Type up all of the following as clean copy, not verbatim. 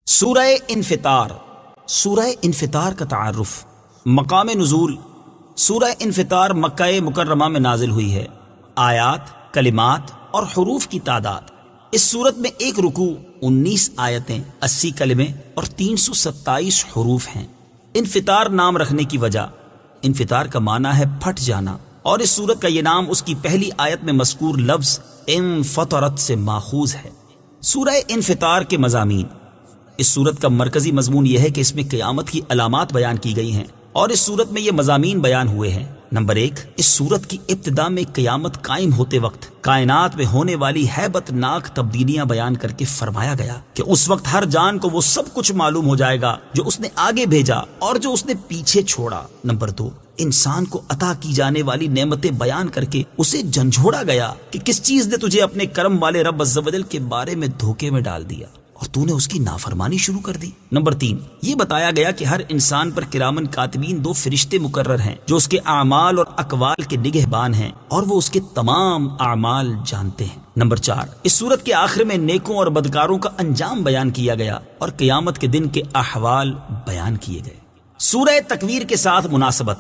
سورہ انفطار۔ سورہ انفطار کا تعارف۔ مقام نزول۔ سورہ انفطار مکہ مکرمہ میں نازل ہوئی ہے۔ آیات، کلمات اور حروف کی تعداد: اس سورت میں ایک رکوع، 19 آیتیں، 80 کلمے اور 327 حروف ہیں۔ انفطار نام رکھنے کی وجہ: انفطار کا معنی ہے پھٹ جانا، اور اس سورت کا یہ نام اس کی پہلی آیت میں مذکور لفظ انفطرت سے ماخوذ ہے۔ سورہ انفطار کے مضامین: اس سورت کا مرکزی مضمون یہ ہے کہ اس میں قیامت کی علامات بیان کی گئی ہیں، اور اس سورت میں یہ مضامین بیان ہوئے ہیں۔ نمبر 1، اس سورت کی ابتدا میں قیامت قائم ہوتے وقت کائنات میں ہونے والی ہیبت ناک تبدیلیاں بیان کر کے فرمایا گیا کہ اس وقت ہر جان کو وہ سب کچھ معلوم ہو جائے گا جو اس نے آگے بھیجا اور جو اس نے پیچھے چھوڑا۔ نمبر 2، انسان کو عطا کی جانے والی نعمتیں بیان کر کے اسے جھنجھوڑا گیا کہ کس چیز نے تجھے اپنے کرم والے رب عز و جل کے بارے میں دھوکے میں ڈال دیا اور تو نے اس کی نافرمانی شروع کر دی۔ نمبر 3، یہ بتایا گیا کہ ہر انسان پر کرامن کاتبین 2 فرشتے مقرر ہیں جو اس کے اعمال اور اقوال کے نگہبان ہیں، اور وہ اس کے تمام اعمال جانتے ہیں۔ نمبر 4، اس سورت کے آخر میں نیکوں اور بدکاروں کا انجام بیان کیا گیا اور قیامت کے دن کے احوال بیان کیے گئے۔ سورہ تکویر کے ساتھ مناسبت: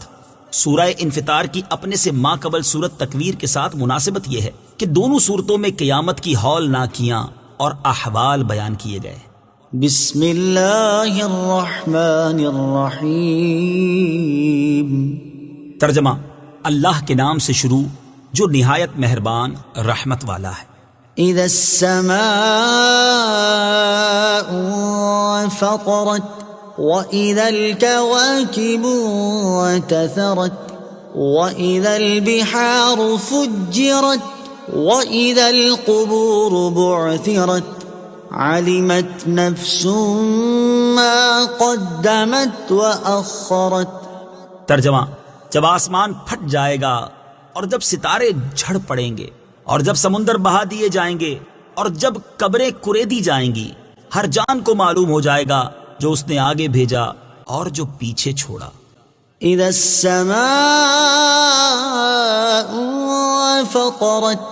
سورہ انفطار کی اپنے سے ماقبل سورت تکویر کے ساتھ مناسبت یہ ہے کہ دونوں سورتوں میں قیامت کی ہولناکیاں اور احوال بیان کیے گئے۔ بسم اللہ الرحمن الرحیم۔ ترجمہ: اللہ کے نام سے شروع جو نہایت مہربان رحمت والا ہے۔ اذا السماء انفطرت وَإِذَا الْكَوَاكِبُ انتثرت وَإِذَا الْبِحَارُ فُجِّرت وَإِذَا الْقُبُورُ بُعْثِرَتْ عَلِمَتْ نَفْسٌ مَّا قَدَّمَتْ وَأَخَّرَتْ۔ ترجمہ: جب آسمان پھٹ جائے گا اور جب ستارے جھڑ پڑیں گے اور جب سمندر بہا دیے جائیں گے اور جب قبریں کریدی جائیں گی، ہر جان کو معلوم ہو جائے گا جو اس نے آگے بھیجا اور جو پیچھے چھوڑا۔ اذا السماء انفطرت،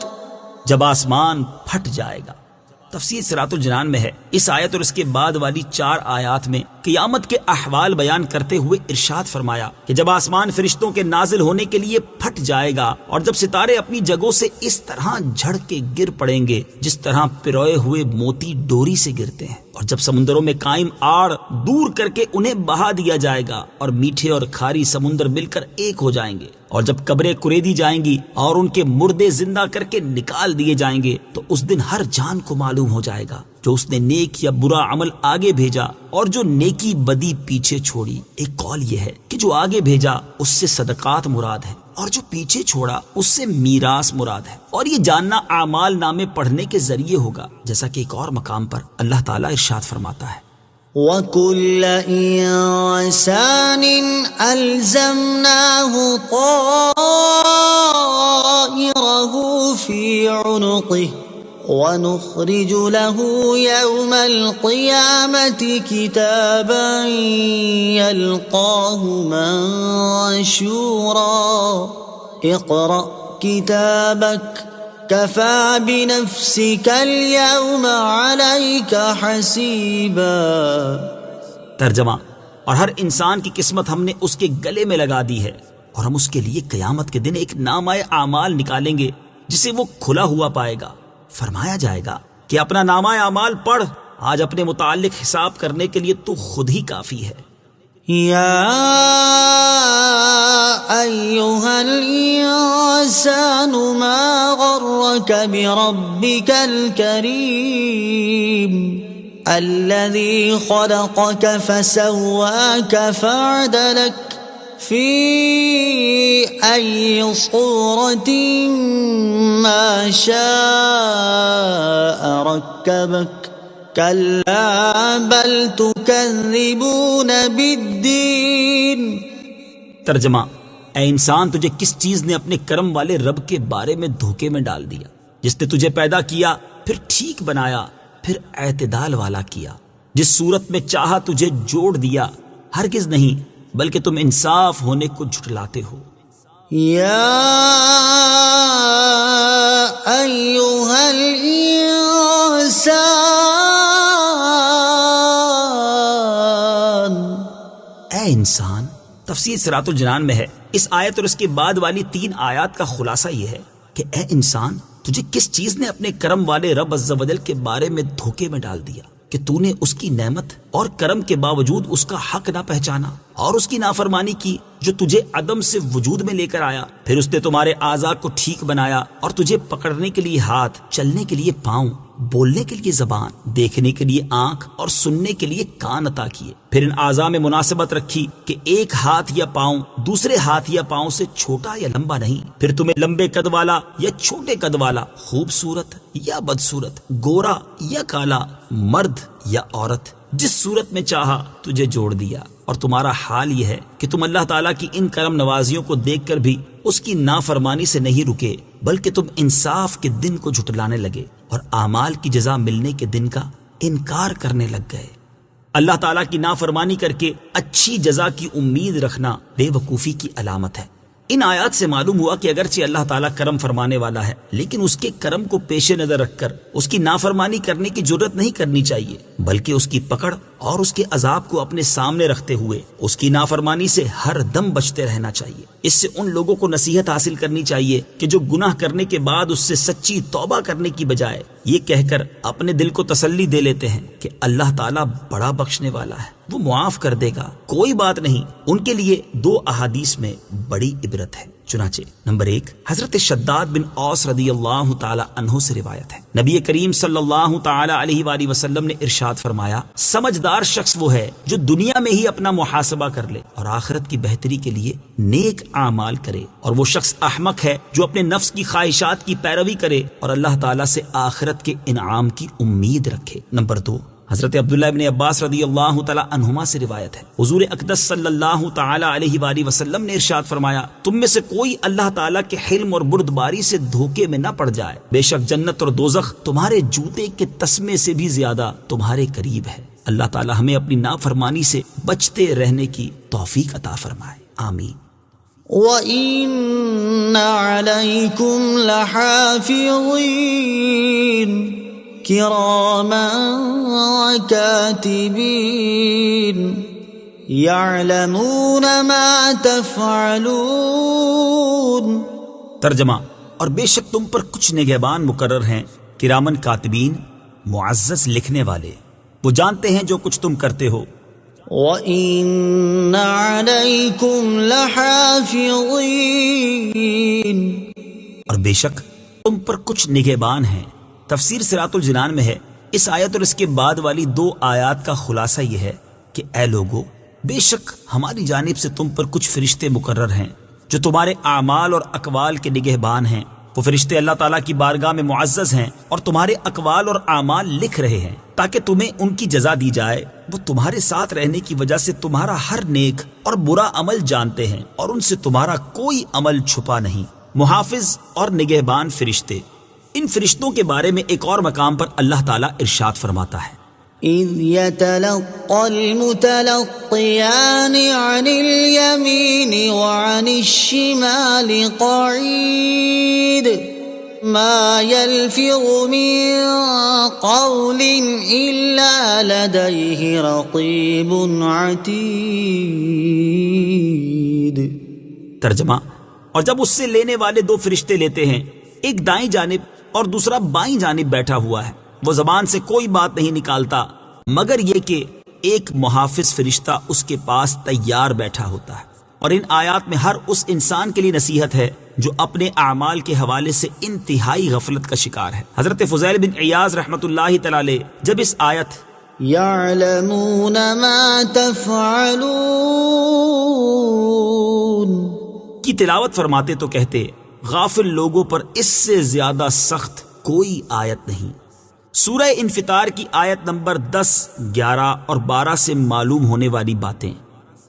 جب آسمان پھٹ جائے گا۔ تفسیر صراط الجنان میں ہے۔ اس آیت اور اس کے بعد والی 4 آیات میں قیامت کے احوال بیان کرتے ہوئے ارشاد فرمایا کہ جب آسمان فرشتوں کے نازل ہونے کے لیے پھٹ جائے گا اور جب ستارے اپنی جگہوں سے اس طرح جھڑ کے گر پڑیں گے جس طرح پروئے ہوئے موتی ڈوری سے گرتے ہیں، اور جب سمندروں میں قائم آڑ دور کر کے انہیں بہا دیا جائے گا اور میٹھے اور کھاری سمندر مل کر ایک ہو جائیں گے، اور جب قبریں کریدی جائیں گی اور ان کے مردے زندہ کر کے نکال دیے جائیں گے، تو اس دن ہر جان کو معلوم ہو جائے گا جو اس نے نیک یا برا عمل آگے بھیجا اور جو نیکی بدی پیچھے چھوڑی۔ ایک قول یہ ہے کہ جو آگے بھیجا اس سے صدقات مراد ہے، اور جو پیچھے چھوڑا اس سے میراث مراد ہے، اور یہ جاننا اعمال نامے پڑھنے کے ذریعے ہوگا، جیسا کہ ایک اور مقام پر اللہ تعالیٰ ارشاد فرماتا ہے: وَكُلَّ إِنسَانٍ أَلْزَمْنَاهُ طَائِرَهُ فِي عُنُقِهِ وَنُخْرِجُ لَهُ يَوْمَ الْقِيَامَةِ كِتَابًا يَلْقَاهُ مَنشُورًا اقْرَأْ كِتَابَكَ كَفَى بِنَفْسِكَ الْيَوْمَ عَلَيْكَ حَسِيبًا۔ ترجمہ: اور ہر انسان کی قسمت ہم نے اس کے گلے میں لگا دی ہے، اور ہم اس کے لیے قیامت کے دن ایک نامہ اعمال نکالیں گے جسے وہ کھلا ہوا پائے گا۔ فرمایا جائے گا کہ اپنا نامہ اعمال پڑھ، آج اپنے متعلق حساب کرنے کے لیے تو خود ہی کافی ہے۔ یا ایھا الانسان ما غرک بربک الکریم الذی خلقک فسواک فعدلک فی ای صورت ما شاء رکبک کلا بل تکذبون بالدین۔ ترجمہ: اے انسان، تجھے کس چیز نے اپنے کرم والے رب کے بارے میں دھوکے میں ڈال دیا، جس نے تجھے پیدا کیا، پھر ٹھیک بنایا، پھر اعتدال والا کیا، جس صورت میں چاہا تجھے جوڑ دیا؟ ہرگز نہیں، بلکہ تم انصاف ہونے کو جھٹلاتے ہو۔ یا ایھا الانسان اے انسان، تفسیر صراط الجنان میں ہے، اس آیت اور اس کے بعد والی 3 آیات کا خلاصہ یہ ہے کہ اے انسان، تجھے کس چیز نے اپنے کرم والے رب عز و جل کے بارے میں دھوکے میں ڈال دیا کہ تو نے اس کی نعمت اور کرم کے باوجود اس کا حق نہ پہچانا اور اس کی نافرمانی کی جو تجھے عدم سے وجود میں لے کر آیا؟ پھر اس نے تمہارے اعضاء کو ٹھیک بنایا اور تجھے پکڑنے کے لیے ہاتھ، چلنے کے لیے پاؤں، بولنے کے لیے زبان، دیکھنے کے لیے آنکھ اور سننے کے لیے کان عطا کیے۔ پھر ان اعضاء میں مناسبت رکھی کہ ایک ہاتھ یا پاؤں دوسرے ہاتھ یا پاؤں سے چھوٹا یا لمبا نہیں۔ پھر تمہیں لمبے قد والا یا چھوٹے قد والا، خوبصورت یا بدصورت، گورا یا کالا، مرد یا عورت، جس صورت میں چاہا تجھے جوڑ دیا۔ اور تمہارا حال یہ ہے کہ تم اللہ تعالیٰ کی ان کرم نوازیوں کو دیکھ کر بھی اس کی نافرمانی سے نہیں رکے، بلکہ تم انصاف کے دن کو جھٹلانے لگے اور اعمال کی جزا ملنے کے دن کا انکار کرنے لگ گئے۔ اللہ تعالیٰ کی نافرمانی کر کے اچھی جزا کی امید رکھنا بے وقوفی کی علامت ہے۔ ان آیات سے معلوم ہوا کہ اگرچہ اللہ تعالیٰ کرم فرمانے والا ہے، لیکن اس کے کرم کو پیش نظر رکھ کر اس کی نافرمانی کرنے کی جرت نہیں کرنی چاہیے، بلکہ اس کی پکڑ اور اس کے عذاب کو اپنے سامنے رکھتے ہوئے اس کی نافرمانی سے ہر دم بچتے رہنا چاہیے۔ اس سے ان لوگوں کو نصیحت حاصل کرنی چاہیے کہ جو گناہ کرنے کے بعد اس سے سچی توبہ کرنے کی بجائے یہ کہہ کر اپنے دل کو تسلی دے لیتے ہیں کہ اللہ تعالیٰ بڑا بخشنے والا ہے، وہ معاف کر دے گا، کوئی بات نہیں، ان کے لیے 2 احادیث میں بڑی عبرت ہے۔ چنانچہ نمبر 1، حضرت شداد بن اوس رضی اللہ تعالی عنہ سے روایت ہے، نبی کریم صلی اللہ تعالی علیہ وآلہ وسلم نے ارشاد فرمایا، سمجھدار شخص وہ ہے جو دنیا میں ہی اپنا محاسبہ کر لے اور آخرت کی بہتری کے لیے نیک اعمال کرے، اور وہ شخص احمق ہے جو اپنے نفس کی خواہشات کی پیروی کرے اور اللہ تعالیٰ سے آخرت کے انعام کی امید رکھے۔ نمبر 2، حضرت عبداللہ ابن عباس رضی اللہ تعالی عنہما سے روایت ہے، حضور اقدس صلی اللہ تعالی علیہ وآلہ وسلم نے ارشاد فرمایا، تم میں سے کوئی اللہ تعالیٰ کے حلم اور بردباری سے دھوکے میں نہ پڑ جائے، بے شک جنت اور دوزخ تمہارے جوتے کے تسمے سے بھی زیادہ تمہارے قریب ہے۔ اللہ تعالیٰ ہمیں اپنی نافرمانی سے بچتے رہنے کی توفیق عطا فرمائے، آمین۔ وَإِنَّ عَلَيْكُمْ لَحَافِظِينَ كِرَامًا كَاتِبِينَ يَعْلَمُونَ مَا تَفْعَلُونَ۔ ترجمہ، اور بے شک تم پر کچھ نگہبان مقرر ہیں، کرامن کاتبین، معزز لکھنے والے، وہ جانتے ہیں جو کچھ تم کرتے ہو۔ وَإِنَّ عَلَيْكُمْ لَحَافِظِينَ، اور بے شک تم پر کچھ نگہبان ہیں۔ تفسیر صراط الجنان میں ہے، اس آیت اور اس کے بعد والی 2 آیات کا خلاصہ یہ ہے کہ اے لوگو، بے شک ہماری جانب سے تم پر کچھ فرشتے مقرر ہیں جو تمہارے اعمال اور اقوال کے نگہبان ہیں۔ وہ فرشتے اللہ تعالیٰ کی بارگاہ میں معزز ہیں اور تمہارے اقوال اور اعمال لکھ رہے ہیں تاکہ تمہیں ان کی جزا دی جائے۔ وہ تمہارے ساتھ رہنے کی وجہ سے تمہارا ہر نیک اور برا عمل جانتے ہیں اور ان سے تمہارا کوئی عمل چھپا نہیں۔ محافظ اور نگہبان فرشتے، ان فرشتوں کے بارے میں ایک اور مقام پر اللہ تعالیٰ ارشاد فرماتا ہے، إِذْ يَتَلَقَّى الْمُتَلَقِّيَانِ عَنِ الْيَمِينِ وَعَنِ الشِّمَالِ قَعِيدٌ مَا يَلْفِظُ مِنْ قَوْلٍ إِلَّا لَدَيْهِ رَقِيبٌ عَتِيدٌ۔ ترجمہ، اور جب اس سے لینے والے 2 فرشتے لیتے ہیں، ایک دائیں جانب اور دوسرا بائیں جانب بیٹھا ہوا ہے، وہ زبان سے کوئی بات نہیں نکالتا مگر یہ کہ ایک محافظ فرشتہ اس کے پاس تیار بیٹھا ہوتا ہے۔ اور ان آیات میں ہر اس انسان کے لیے نصیحت ہے جو اپنے اعمال کے حوالے سے انتہائی غفلت کا شکار ہے۔ حضرت فضیل بن عیاض رحمۃ اللہ تعالی علیہ جب اس آیت يَعْلَمُونَ مَا تَفْعَلُونَ کی تلاوت فرماتے تو کہتے، غافل لوگوں پر اس سے زیادہ سخت کوئی آیت نہیں۔ سورہ انفطار کی آیت نمبر 10، 11 اور 12 سے معلوم ہونے والی باتیں،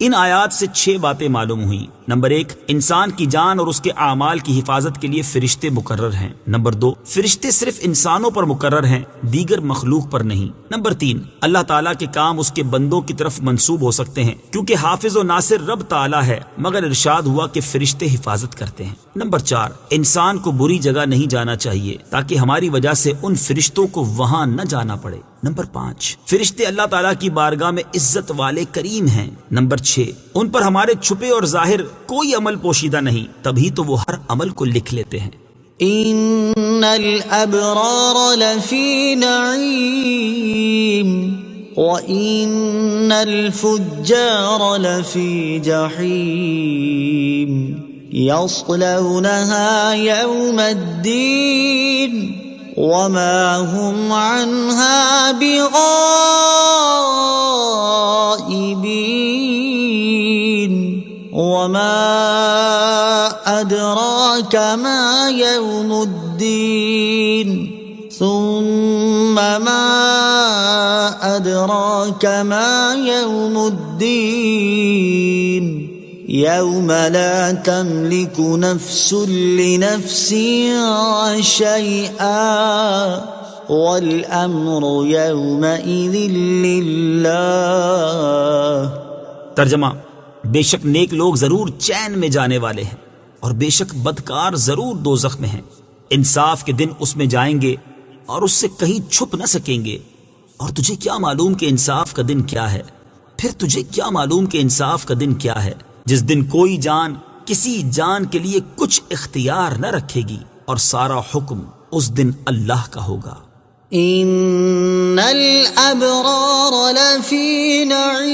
ان آیات سے 6 باتیں معلوم ہوئیں۔ نمبر 1، انسان کی جان اور اس کے اعمال کی حفاظت کے لیے فرشتے مقرر ہیں۔ نمبر 2، فرشتے صرف انسانوں پر مقرر ہیں، دیگر مخلوق پر نہیں۔ نمبر 3، اللہ تعالیٰ کے کام اس کے بندوں کی طرف منسوب ہو سکتے ہیں کیونکہ حافظ و ناصر رب تعالیٰ ہے، مگر ارشاد ہوا کہ فرشتے حفاظت کرتے ہیں۔ نمبر 4، انسان کو بری جگہ نہیں جانا چاہیے تاکہ ہماری وجہ سے ان فرشتوں کو وہاں نہ جانا پڑے۔ نمبر 5، فرشتے اللہ تعالیٰ کی بارگاہ میں عزت والے کریم ہیں۔ نمبر 6، ان پر ہمارے چھپے اور ظاہر کوئی عمل پوشیدہ نہیں، تبھی تو وہ ہر عمل کو لکھ لیتے ہیں۔ ان الابرار لفی نعیم وان الفجار لفی جحیم یصلونها یوم الدین وما هم عنها بغائبین وما أدراك ما يوم الدين ثم ما أدراك ما يوم الدين يوم لا تملك نفس لنفس شيئا والأمر يومئذ لله۔ ترجمہ، بے شک نیک لوگ ضرور چین میں جانے والے ہیں اور بے شک بدکار ضرور دوزخ میں ہیں۔ انصاف کے دن اس میں جائیں گے اور اس سے کہیں چھپ نہ سکیں گے۔ اور تجھے کیا معلوم کہ انصاف کا دن کیا ہے؟ پھر تجھے کیا معلوم کہ انصاف کا دن کیا ہے؟ جس دن کوئی جان کسی جان کے لیے کچھ اختیار نہ رکھے گی اور سارا حکم اس دن اللہ کا ہوگا۔ ان الابرار لفی نعیم،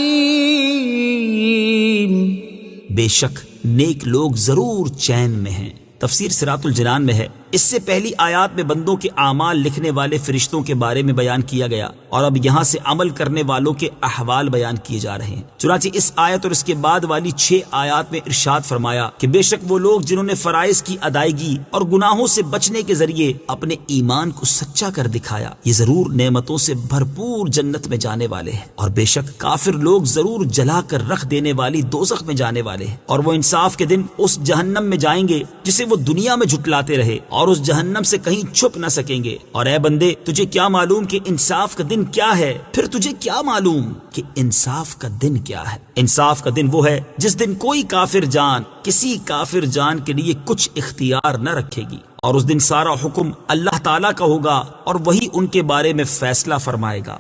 بے شک نیک لوگ ضرور چین میں ہیں۔ تفسیر صراط الجنان میں ہے، اس سے پہلی آیات میں بندوں کے اعمال لکھنے والے فرشتوں کے بارے میں بیان کیا گیا اور اب یہاں سے عمل کرنے والوں کے احوال بیان کیے جا رہے ہیں۔ چنانچہ اس آیت اور اس کے بعد والی 6 آیات میں ارشاد فرمایا کہ بے شک وہ لوگ جنہوں نے فرائض کی ادائیگی اور گناہوں سے بچنے کے ذریعے اپنے ایمان کو سچا کر دکھایا، یہ ضرور نعمتوں سے بھرپور جنت میں جانے والے ہیں۔ اور بے شک کافر لوگ ضرور جلا کر رکھ دینے والی دوزخ میں جانے والے ہیں، اور وہ انصاف کے دن اس جہنم میں جائیں گے جسے وہ دنیا میں جھٹلاتے رہے، اور اس جہنم سے کہیں چھپ نہ سکیں گے۔ اور اے بندے، تجھے کیا معلوم کہ انصاف کا دن کیا ہے؟ پھر تجھے کیا معلوم کہ انصاف کا دن کیا ہے؟ انصاف کا دن وہ ہے جس دن کوئی کافر جان کسی کافر جان کے لیے کچھ اختیار نہ رکھے گی، اور اس دن سارا حکم اللہ تعالیٰ کا ہوگا اور وہی ان کے بارے میں فیصلہ فرمائے گا۔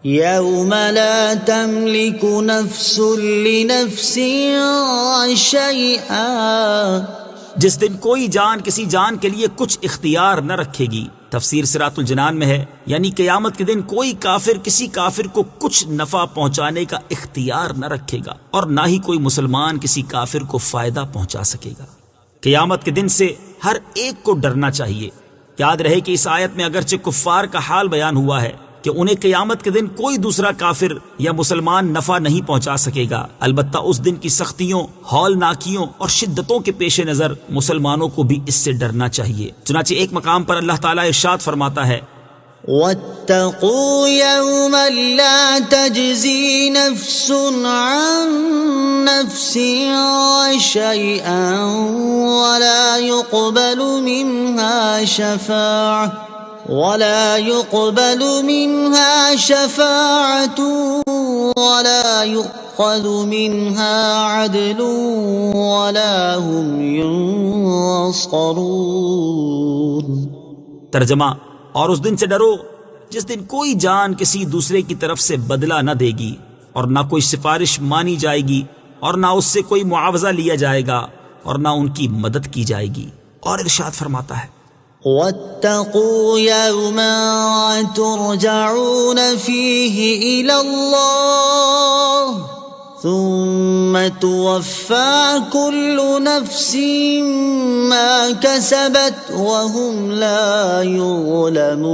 یوم لا تملک نفس لنفس شیئا، جس دن کوئی جان کسی جان کے لیے کچھ اختیار نہ رکھے گی۔ تفسیر صراط الجنان میں ہے، یعنی قیامت کے دن کوئی کافر کسی کافر کو کچھ نفع پہنچانے کا اختیار نہ رکھے گا، اور نہ ہی کوئی مسلمان کسی کافر کو فائدہ پہنچا سکے گا۔ قیامت کے دن سے ہر ایک کو ڈرنا چاہیے۔ یاد رہے کہ اس آیت میں اگرچہ کفار کا حال بیان ہوا ہے کہ انہیں قیامت کے دن کوئی دوسرا کافر یا مسلمان نفع نہیں پہنچا سکے گا، البتہ اس دن کی سختیوں، ہولناکیوں اور شدتوں کے پیش نظر مسلمانوں کو بھی اس سے ڈرنا چاہیے۔ چنانچہ ایک مقام پر اللہ تعالیٰ ارشاد فرماتا ہے، واتقوا يوما لا تجزي نفس عن نفس شيئا ولا يقبل منها شفاعة ولا يؤخذ منها عدل ولا هم ينصرون۔ ترجمہ، اور اس دن سے ڈرو جس دن کوئی جان کسی دوسرے کی طرف سے بدلہ نہ دے گی، اور نہ کوئی سفارش مانی جائے گی، اور نہ اس سے کوئی معاوضہ لیا جائے گا، اور نہ ان کی مدد کی جائے گی۔ اور ارشاد فرماتا ہے، واتقوا يوما ترجعون فيه إلى الله ثم توفى كل نفس ما كسبت وهم لا يظلمون۔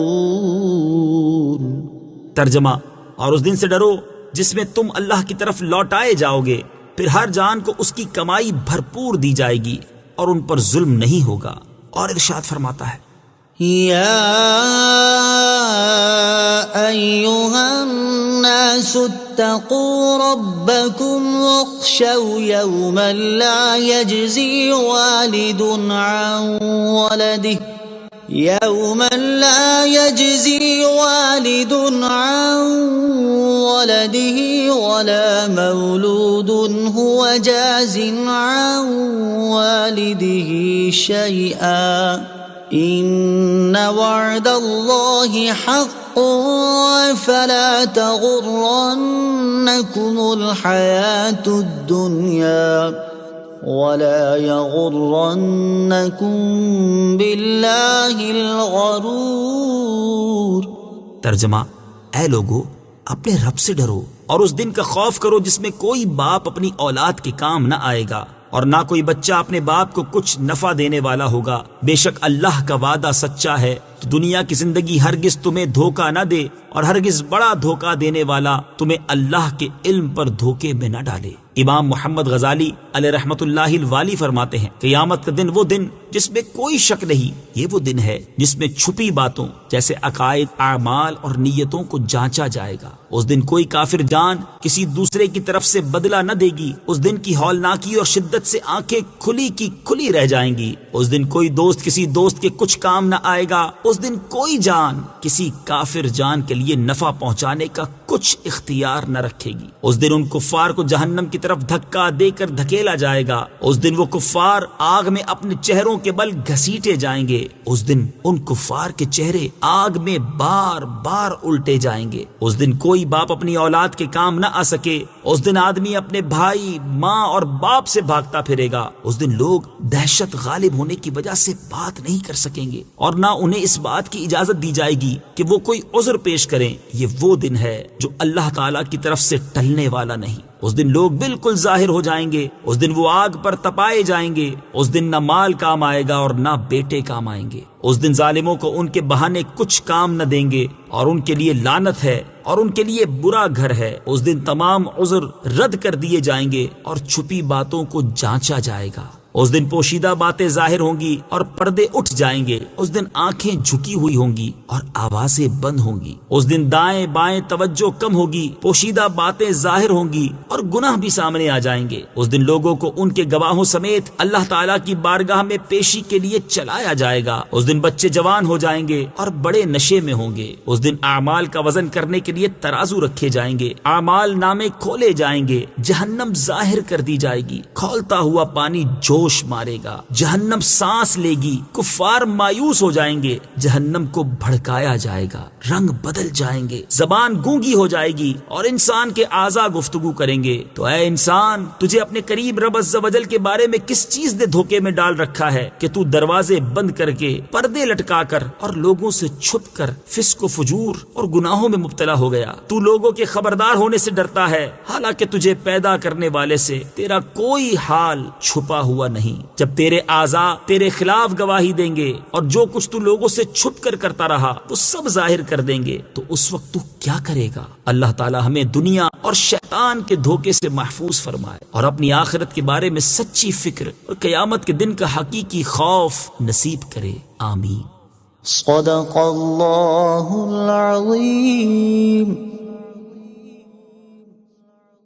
ترجمہ، اور اس دن سے ڈرو جس میں تم اللہ کی طرف لوٹائے جاؤ گے، پھر ہر جان کو اس کی کمائی بھرپور دی جائے گی اور ان پر ظلم نہیں ہوگا۔ اور ارشاد فرماتا ہے، يا أيها الناس اتقوا ربكم واخشوا يوما لا يجزي والد عن ولده ولا مولود هو جاز عن والده شيئا إن وعد الله حق فلا تغرنكم الحياة الدنيا ولا يغرنكم بالله الغرور۔ ترجمہ: اے لوگو، اپنے رب سے ڈرو اور اس دن کا خوف کرو جس میں کوئی باپ اپنی اولاد کے کام نہ آئے گا اور نہ کوئی بچہ اپنے باپ کو کچھ نفع دینے والا ہوگا۔ بے شک اللہ کا وعدہ سچا ہے، تو دنیا کی زندگی ہرگز تمہیں دھوکہ نہ دے اور ہرگز بڑا دھوکہ دینے والا تمہیں اللہ کے علم پر دھوکے میں نہ ڈالے۔ امام محمد غزالی علیہ رحمت اللہ الوالی فرماتے ہیں، قیامت کا دن وہ دن جس میں کوئی شک نہیں، یہ وہ دن ہے جس میں چھپی باتوں جیسے عقائد، اعمال اور نیتوں کو جانچا جائے گا۔ اس دن کوئی کافر جان کسی دوسرے کی طرف سے بدلہ نہ دے گی۔ اس دن کی ہولناکی اور شدت سے آنکھیں کھلی کی کھلی رہ جائیں گی۔ اس دن کوئی دوست کسی دوست کے کچھ کام نہ آئے گا۔ اس دن کوئی جان کسی کافر جان کے لیے نفع پہنچانے کا کچھ اختیار نہ رکھے گی۔ اس دن ان کفار کو جہنم کی طرف دھکا دے کر دھکیلا جائے گا۔ اس دن وہ کفار آگ میں اپنے چہروں کے بل گھسیٹے جائیں گے۔ اس دن ان کفار کے چہرے آگ میں بار بار الٹے جائیں گے۔ اس دن کوئی باپ اپنی اولاد کے کام نہ آ سکے۔ اس دن آدمی اپنے بھائی، ماں اور باپ سے بھاگتا پھرے گا۔ اس دن لوگ دہشت غالب ہونے کی وجہ سے بات نہیں کر سکیں گے اور نہ انہیں اس بات کی اجازت دی جائے گی کہ وہ کوئی عذر پیش کریں۔ یہ وہ دن ہے جو اللہ تعالیٰ کی طرف سے ٹلنے والا نہیں۔ اس دن لوگ بالکل ظاہر ہو جائیں گے۔ اس دن وہ آگ پر تپائے جائیں گے۔ اس دن نہ مال کام آئے گا اور نہ بیٹے کام آئیں گے۔ اس دن ظالموں کو ان کے بہانے کچھ کام نہ دیں گے اور ان کے لیے لعنت ہے اور ان کے لیے برا گھر ہے۔ اس دن تمام عذر رد کر دیے جائیں گے اور چھپی باتوں کو جانچا جائے گا۔ اس دن پوشیدہ باتیں ظاہر ہوں گی اور پردے اٹھ جائیں گے۔ اس دن آنکھیں جھکی ہوئی ہوں گی اور آوازیں بند ہوں گی۔ اس دن دائیں بائیں توجہ کم ہوگی، پوشیدہ باتیں ظاہر ہوں گی اور گناہ بھی سامنے آ جائیں گے۔ اس دن لوگوں کو ان کے گواہوں سمیت اللہ تعالیٰ کی بارگاہ میں پیشی کے لیے چلایا جائے گا۔ اس دن بچے جوان ہو جائیں گے اور بڑے نشے میں ہوں گے۔ اس دن اعمال کا وزن کرنے کے لیے ترازو رکھے جائیں گے، اعمال نامے کھولے جائیں گے، جہنم ظاہر کر دی جائے گی، کھولتا ہوا پانی جوش مارے گا، جہنم سانس لے گی، کفار مایوس ہو جائیں گے، جہنم کو بھڑکایا جائے گا، رنگ بدل جائیں گے، زبان گونگی ہو جائے گی اور انسان کے اعضاء گفتگو کریں گے۔ تو اے انسان، تجھے اپنے قریب رب عز و جل کے بارے میں کس چیز نے دھوکے میں ڈال رکھا ہے کہ تو دروازے بند کر کے، پردے لٹکا کر اور لوگوں سے چھپ کر فسق و فجور اور گناہوں میں مبتلا ہو گیا؟ تو لوگوں کے خبردار ہونے سے ڈرتا ہے، حالانکہ تجھے پیدا کرنے والے سے تیرا کوئی حال چھپا ہوا نہیں۔ جب تیرے اعضاء تیرے خلاف گواہی دیں گے اور جو کچھ تو لوگوں سے چھپ کر کرتا رہا وہ سب ظاہر کر دیں گے، تو اس وقت تو کیا کرے گا؟ اللہ تعالی ہمیں دنیا اور شیطان کے دھوکے سے محفوظ فرمائے اور اپنی آخرت کے بارے میں سچی فکر اور قیامت کے دن کا حقیقی خوف نصیب کرے، آمین۔ صدق اللہ العظیم۔